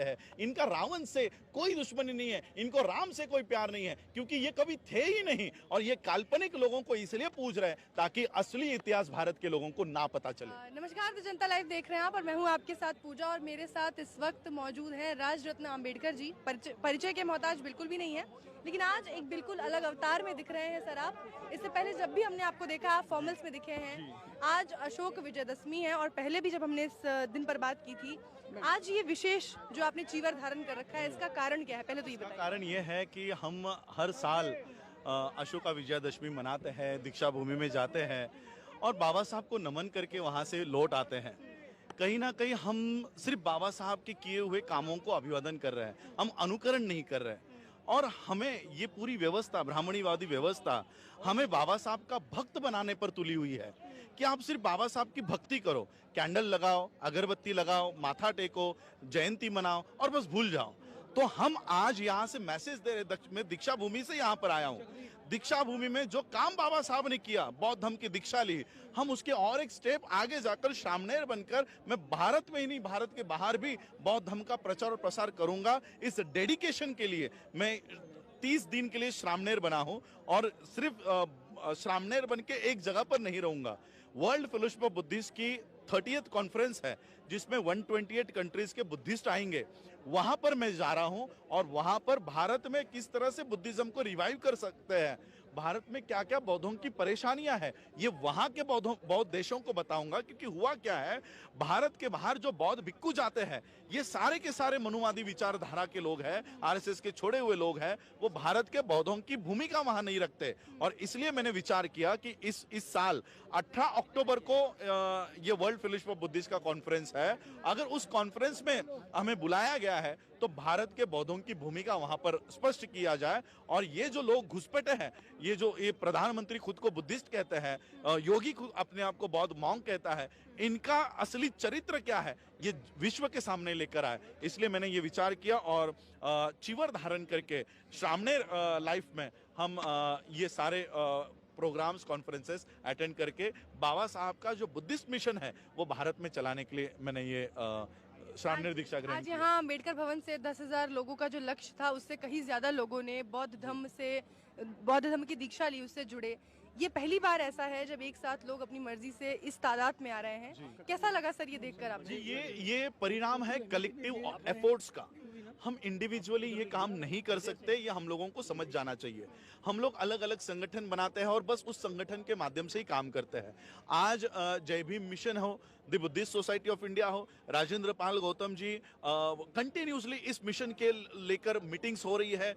चाहते हैं। इनका रावण से कोई दुश्मनी नहीं है, इनको राम से कोई प्यार नहीं है, क्योंकि ये कभी थे ही नहीं और ये काल्पनिक लोगों को इसलिए पूज रहे हैं ताकि असली इतिहास भारत के लोगों को ना पता चले। नमस्कार, तो जनता लाइव देख रहे हैं आप और मैं हूं आपके साथ पूजा और मेरे साथ इस वक्त मौजूद है राज रत्न अंबेडकर जी। परिचय के मोहताज बिल्कुल भी नहीं है, लेकिन आज एक बिल्कुल अलग अवतार में दिख रहे हैं सर आप। इससे पहले जब भी हमने आपको देखा आप फॉर्मल्स में दिखे हैं। आज अशोक विजयदशमी है और पहले भी जब हमने इस दिन पर बात की थी, आज ये विशेष जो आपने चीवर धारण कर रखा है, इसका कारण क्या है? पहले तो ये बताइए। कारण ये है कि हम हर साल अशोका विजयदशमी मनाते हैं, दीक्षा भूमि में जाते हैं और बाबा साहब को नमन करके वहाँ से लौट आते हैं। कहीं ना कहीं हम सिर्फ बाबा साहब के किए हुए कामों को अभिवादन कर रहे हैं, हम अनुकरण नहीं कर रहे हैं। और हमें ये पूरी व्यवस्था, ब्राह्मणीवादी व्यवस्था, हमें बाबा साहब का भक्त बनाने पर तुली हुई है कि आप सिर्फ बाबा साहब की भक्ति करो, कैंडल लगाओ, अगरबत्ती लगाओ, माथा टेको, जयंती मनाओ और बस भूल जाओ। तो हम आज यहाँ से मैसेज दे रहे, मैं दीक्षा भूमि से यहाँ पर आया हूँ। दीक्षा भूमि में जो काम बाबा साहब ने किया, बौद्ध धर्म की दीक्षा ली, हम उसके और एक स्टेप आगे जाकर श्रामणेर बनकर मैं भारत में ही नहीं, भारत के बाहर भी बौद्ध धर्म का प्रचार और प्रसार करूंगा। इस डेडिकेशन के लिए मैं 30 दिन के लिए श्रामणेर बना हूं और सिर्फ श्रामणेर बन के एक जगह पर नहीं रहूंगा। वर्ल्ड फेलोशिप ऑफ बुद्धिस्ट की 30th कॉन्फ्रेंस है जिसमें 128 कंट्रीज के बुद्धिस्ट आएंगे, वहां पर मैं जा रहा हूं और वहां पर भारत में किस तरह से बुद्धिज्म को रिवाइव कर सकते हैं, भारत में क्या क्या बौद्धों की परेशानियां हैं, ये वहां के बौद्ध देशों को बताऊंगा। क्योंकि हुआ क्या है, भारत के बाहर जो बौद्ध भिक्खु जाते हैं, ये सारे के सारे मनुवादी विचारधारा के लोग हैं, आरएसएस के छोड़े हुए लोग हैं, वो भारत के बौद्धों की भूमिका वहां नहीं रखते। और इसलिए मैंने विचार किया कि इस साल 18 अक्टूबर को ये वर्ल्ड फेलोशिप ऑफ बुद्धिस्ट का कॉन्फ्रेंस है, अगर उस कॉन्फ्रेंस में हमें बुलाया गया है तो भारत के बौद्धों की भूमिका वहां पर स्पष्ट किया जाए। और ये जो लोग घुसपैठे हैं, ये प्रधानमंत्री खुद को बुद्धिस्ट कहते हैं, योगी खुद अपने आप को बौद्ध मॉन्क कहता है, इनका असली चरित्र क्या है ये विश्व के सामने लेकर आए। इसलिए मैंने ये विचार किया और चीवर धारण करके श्रामणेर लाइफ में हम ये सारे प्रोग्राम्स, कॉन्फ्रेंसेस अटेंड करके बाबा साहब का जो बुद्धिस्ट मिशन है वो भारत में चलाने के लिए मैंने ये श्रामणेर दीक्षा ग्रहण आज यहाँ अम्बेडकर भवन से 10,000 लोगों का जो लक्ष्य था, उससे कहीं ज्यादा लोगों ने बौद्ध धर्म की दीक्षा ली, उससे जुड़े। ये पहली बार ऐसा है जब एक साथ लोग अपनी मर्जी से इस तादाद में आ रहे हैं। कैसा लगा सर ये देखकर आपको? जी, ये परिणाम है कलेक्टिव एफर्ट्स का। हम इंडिविजुअली ये काम नहीं कर सकते, ये हम लोगों को समझ जाना चाहिए। हम लोग अलग अलग संगठन बनाते हैं और बस उस संगठन के माध्यम से ही काम करते हैं। आज जय भीम मिशन हो, the Buddhist society of India हो, राजेंद्र पाल गौतम जी कंटिन्यूसली इस मिशन के लेकर मीटिंग्स हो रही है।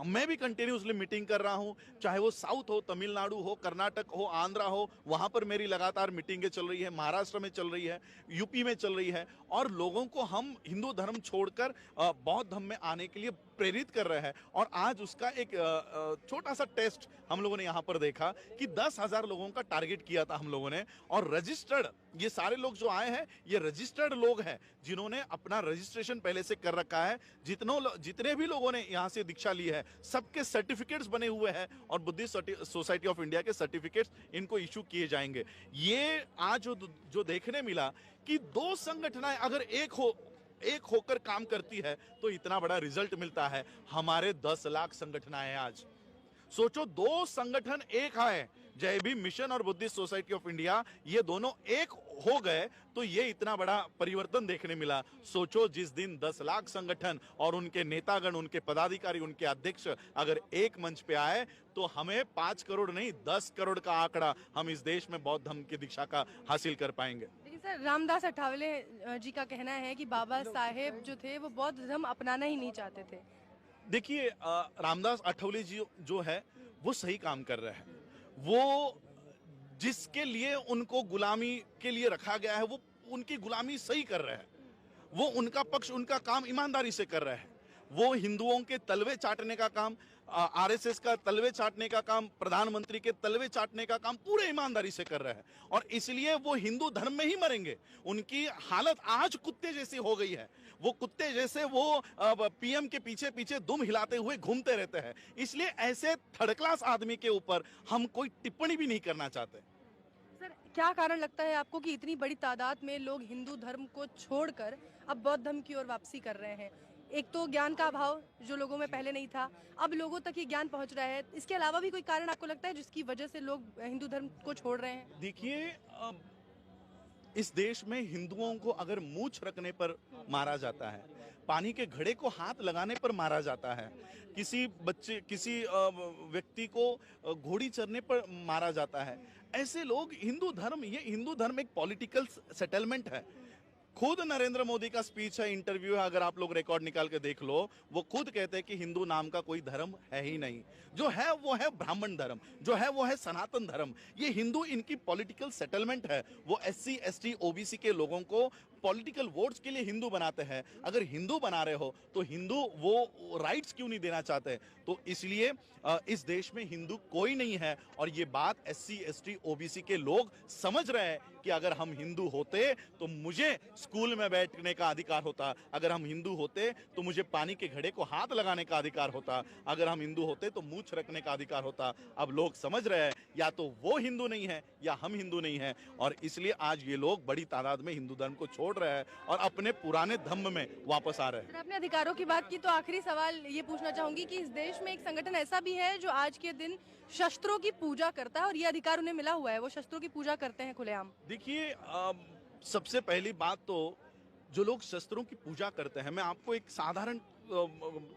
मैं भी कंटिन्यूसली मीटिंग कर रहा हूँ, चाहे वो साउथ हो, तमिलनाडु हो, कर्नाटक हो, आंध्रा हो, वहां पर मेरी लगातार मीटिंगें चल रही है, महाराष्ट्र में चल रही है, यूपी में चल रही है। और लोगों को हम हिंदू धर्म छोड़कर बौद्ध धर्म में आने के लिए प्रेरित कर रहे हैं। और आज उसका एक छोटा सा टेस्ट हम लोगों ने यहाँ पर देखा कि 10,000 लोगों का टारगेट किया था हम लोगों ने, और रजिस्टर्ड ये सारे लोग जो आए हैं ये रजिस्टर्ड लोग हैं जिन्होंने अपना रजिस्ट्रेशन पहले से कर रखा है। जितने भी लोगों ने यहाँ से दीक्षा ली है सबके सर्टिफिकेट्स बने हुए हैं और बुद्धिस्ट सोसाइटी ऑफ इंडिया के सर्टिफिकेट्स इनको इशू किए जाएंगे। ये आज जो देखने मिला कि दो संगठनें अगर एक होकर काम करती है तो इतना बड़ा रिजल्ट मिलता है। हमारे 10 लाख संगठन हैं आज। सोचो, दो संगठन एक आए, जय भीम मिशन और बुद्धिस्ट सोसाइटी ऑफ इंडिया, ये दोनों एक हो गए तो ये इतना बड़ा परिवर्तन देखने मिला। सोचो, जिस दिन 10 लाख संगठन और उनके नेतागण, उनके पदाधिकारी, उनके अध्यक्ष अगर एक मंच पे आए तो हमें 5 करोड़ नहीं 10 करोड़ का आंकड़ा हम इस देश में बौद्ध धर्म की दीक्षा का हासिल कर पाएंगे। लेकिन सर, रामदास अठावले जी का कहना है कि बाबा साहेब जो थे वो बौद्ध धर्म अपनाना ही नहीं चाहते थे। देखिए, रामदास अठावले जी जो है वो सही काम कर रहे हैं। वो जिसके लिए उनको गुलामी के लिए रखा गया है वो उनकी गुलामी सही कर रहे हैं। वो उनका पक्ष, उनका काम ईमानदारी से कर रहे हैं। वो हिंदुओं के तलवे चाटने का काम, आरएसएस का तलवे चाटने का काम, प्रधानमंत्री के तलवे चाटने का काम पूरे ईमानदारी से कर रहे हैं और इसलिए वो हिंदू धर्म में ही मरेंगे। उनकी हालत आज कुत्ते जैसी हो गई है। वो कुत्ते जैसे वो पीएम के पीछे पीछे दुम हिलाते हुए घूमते रहते हैं। इसलिए ऐसे थर्ड क्लास आदमी के ऊपर हम कोई टिप्पणी भी नहीं करना चाहते। सर, क्या कारण लगता है आपको कि इतनी बड़ी तादाद में लोग हिंदू धर्म को छोड़कर अब बौद्ध धर्म की ओर वापसी कर रहे हैं? एक तो ज्ञान का अभाव जो लोगों में पहले नहीं था, अब लोगों तक ये ज्ञान पहुंच रहा है। इसके अलावा भी कोई कारण आपको लगता है जिसकी वजह से लोग हिंदू धर्म को छोड़ रहे हैं? देखिए, इस देश में हिंदुओं को अगर मूंछ रखने पर मारा जाता है, पानी के घड़े को हाथ लगाने पर मारा जाता है, किसी व्यक्ति को घोड़ी चरने पर मारा जाता है, ऐसे लोग ये हिंदू धर्म एक पॉलिटिकल सेटलमेंट है। खुद नरेंद्र मोदी का स्पीच है, इंटरव्यू है, अगर आप लोग रिकॉर्ड निकाल के देख लो, वो खुद कहते हैं कि हिंदू नाम का कोई धर्म है ही नहीं। जो है वो है ब्राह्मण धर्म, जो है वो है सनातन धर्म। ये हिंदू इनकी पॉलिटिकल सेटलमेंट है। वो SC ST OBC के लोगों को पॉलिटिकल वोट्स के लिए हिंदू बनाते हैं। अगर हिंदू बना रहे हो तो हिंदू वो राइट्स क्यों नहीं देना चाहते? तो इसलिए इस देश में हिंदू कोई नहीं है। और ये बात SC ST OBC के लोग समझ रहे हैं कि अगर हम हिंदू होते तो मुझे स्कूल में बैठने का अधिकार होता, अगर हम हिंदू होते तो मुझे पानी के घड़े को हाथ लगाने का अधिकार होता, अगर हम हिंदू होते तो मूंछ रखने का अधिकार होता। अब लोग समझ रहे हैं या तो वो हिंदू नहीं है या हम हिंदू नहीं है, और इसलिए आज ये लोग बड़ी तादाद में हिंदू धर्म को छोड़ रहे हैं और अपने पुराने धर्म में वापस आ रहे हैं। आपने अधिकारों की बात की तो आखिरी सवाल ये पूछना चाहूंगी कि इस देश में एक संगठन ऐसा भी है जो आज के दिन शस्त्रों की पूजा करता है और ये अधिकार उन्हें मिला हुआ है, वो शस्त्रों की पूजा करते हैं खुलेआम। देखिए, सबसे पहली बात तो जो लोग शस्त्रों की पूजा करते हैं, मैं आपको एक साधारण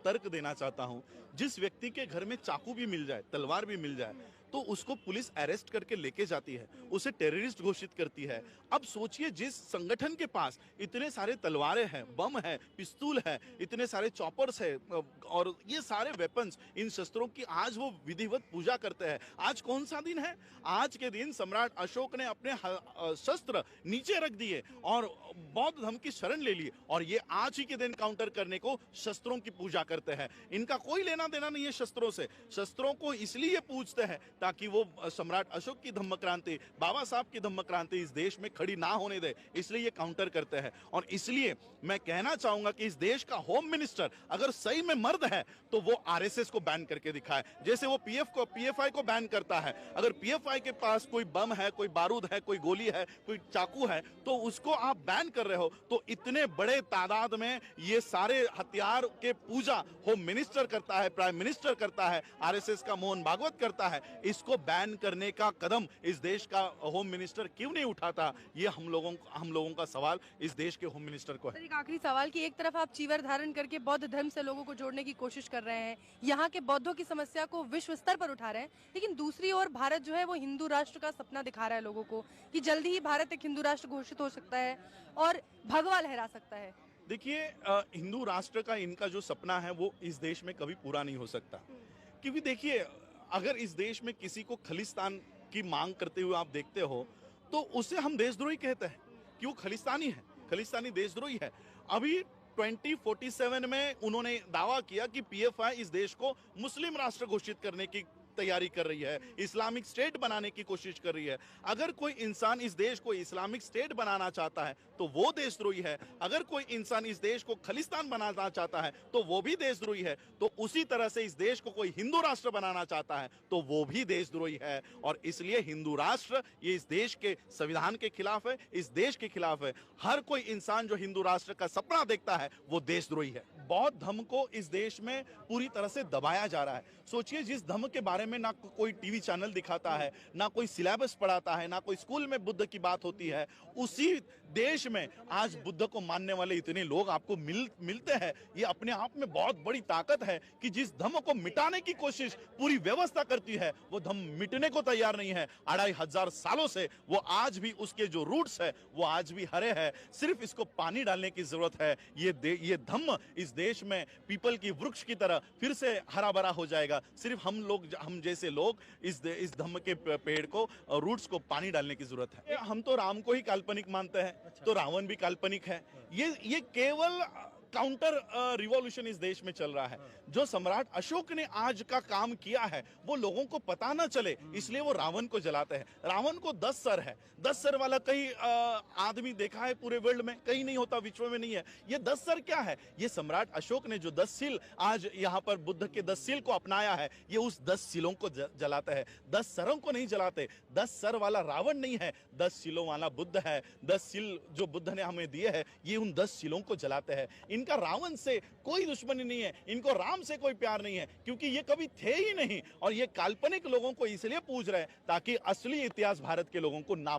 तर्क देना चाहता हूं। जिस व्यक्ति के घर में चाकू भी मिल जाए, तलवार भी मिल जाए, तो उसको पुलिस अरेस्ट करके लेके जाती है, उसे टेररिस्ट घोषित करती है। अब सोचिए, जिस संगठन के पास इतने सारे तलवारें हैं, बम है, पिस्तूल है, इतने सारे चॉपर्स है और ये सारे वेपन्स, इन शस्त्रों की आज वो विधिवत पूजा करते हैं। आज कौन सा दिन है? आज के दिन सम्राट अशोक ने अपने शस्त्र नीचे रख दिए और बौद्ध धर्म की शरण ले ली, और ये आज ही के दिन काउंटर करने को शस्त्रों की पूजा करते हैं। इनका कोई लेना देना नहीं है शस्त्रों से। शस्त्रों को इसलिए पूजते हैं ताकि वो सम्राट अशोक की धम्म क्रांति, बाबा साहब की धम्म क्रांति इस देश में खड़ी ना होने दे, इसलिए ये काउंटर करते हैं। और इसलिए मैं कहना चाहूंगा कि इस देश का होम मिनिस्टर अगर सही में मर्द है तो वो RSS को बैन करके दिखाए, जैसे वो PFI को बैन करता है। अगर PFI के पास कोई बम है, कोई बारूद है, कोई गोली है, कोई चाकू है, तो उसको आप बैन कर रहे हो। तो इतने बड़े तादाद में ये सारे हथियार के पूजा होम मिनिस्टर करता है, प्राइम मिनिस्टर करता है, RSS का मोहन भागवत करता है। इसको बैन करने का कदम इस देश का होम मिनिस्टर क्यों नहीं उठाता? ये हम लोगों का सवाल इस देश के होम मिनिस्टर को है। एक आखिरी सवाल कि एक तरफ आप चीवर धारण करके बौद्ध धर्म से लोगों को जोड़ने की कोशिश कर रहे हैं, यहाँ के बौद्धों की समस्या को विश्व स्तर पर उठा रहे हैं, लेकिन दूसरी ओर भारत जो है वो हिंदू राष्ट्र का सपना दिखा रहा है लोगों को कि जल्दी ही भारत एक हिंदू राष्ट्र घोषित हो सकता है और भगवा लहरा सकता है। देखिए, हिंदू राष्ट्र का इनका जो सपना है वो इस देश में कभी पूरा नहीं हो सकता। क्योंकि देखिए, अगर इस देश में किसी को खलिस्तान की मांग करते हुए आप देखते हो तो उसे हम देशद्रोही कहते हैं कि वो खलिस्तानी है, खलिस्तानी देशद्रोही है। अभी 2047 में उन्होंने दावा किया कि PFI इस देश को मुस्लिम राष्ट्र घोषित करने की तैयारी कर रही है, इस्लामिक स्टेट बनाने की कोशिश कर रही है। अगर कोई इंसान इस देश को इस्लामिक स्टेट बनाना चाहता है तो वो देशद्रोही है। अगर कोई इंसान इस देश को खलिस्तान बनाना चाहता है तो वो भी देशद्रोही है। तो उसी तरह से इस देश को कोई हिंदू राष्ट्र बनाना चाहता है तो वो भी देशद्रोही है। और इसलिए हिंदू राष्ट्र ये इस देश के संविधान के खिलाफ है, इस देश के खिलाफ है। हर कोई इंसान जो हिंदू राष्ट्र का सपना देखता है वो देशद्रोही है। बौद्ध धर्म को इस देश में पूरी तरह से दबाया जा रहा है। सोचिए, जिस धर्म के बारे में ना कोई टीवी चैनल दिखाता है, ना कोई सिलेबस पढ़ाता है, ना कोई स्कूल में बुद्ध की बात होती है, उसी देश में आज बुद्ध को मानने वाले इतने लोग आपको मिलते हैं। ये अपने आप में बहुत बड़ी ताकत है कि जिस धर्म को मिटाने की कोशिश पूरी व्यवस्था करती है वो धर्म मिटने को तैयार नहीं है। 2500 सालों से वो आज भी, उसके जो रूट्स है वो आज भी हरे हैं। सिर्फ इसको पानी डालने की जरूरत है। ये धम्म इस देश में पीपल की वृक्ष की तरह फिर से हरा भरा हो जाएगा। सिर्फ हम जैसे लोग इस धम्म के पेड़ को, रूट्स को पानी डालने की जरूरत है। हम तो राम को ही काल्पनिक मानते हैं, तो रावण भी काल्पनिक है। ये केवल काउंटर रिवॉल्यूशन इस देश में चल रहा है। जो सम्राट अशोक ने आज का काम किया है वो लोगों को पता ना चले, इसलिए वो रावण को जलाते हैं। रावण को 10 सर है, 10 सर वाला कहीं आदमी देखा है पूरे वर्ल्ड में? कहीं नहीं होता, विश्व में नहीं है। ये 10 सर क्या है? ये सम्राट अशोक ने जो 10 सील आज यहाँ पर बुद्ध के 10 सील को अपनाया है, ये उस 10 सीलों को जलाता है, 10 सरों को नहीं जलाते। 10 सर वाला रावण नहीं है, 10 सीलों वाला बुद्ध है। 10 सील जो बुद्ध ने हमें दिए हैं, ये उन 10 सीलों को जलाते हैं। इनका रावण से कोई दुश्मनी नहीं है, इनको राम से कोई प्यार नहीं है, क्योंकि ये कभी थे ही नहीं। और ये काल्पनिक लोगों को इसलिए पूज रहे हैं ताकि असली इतिहास भारत के लोगों को ना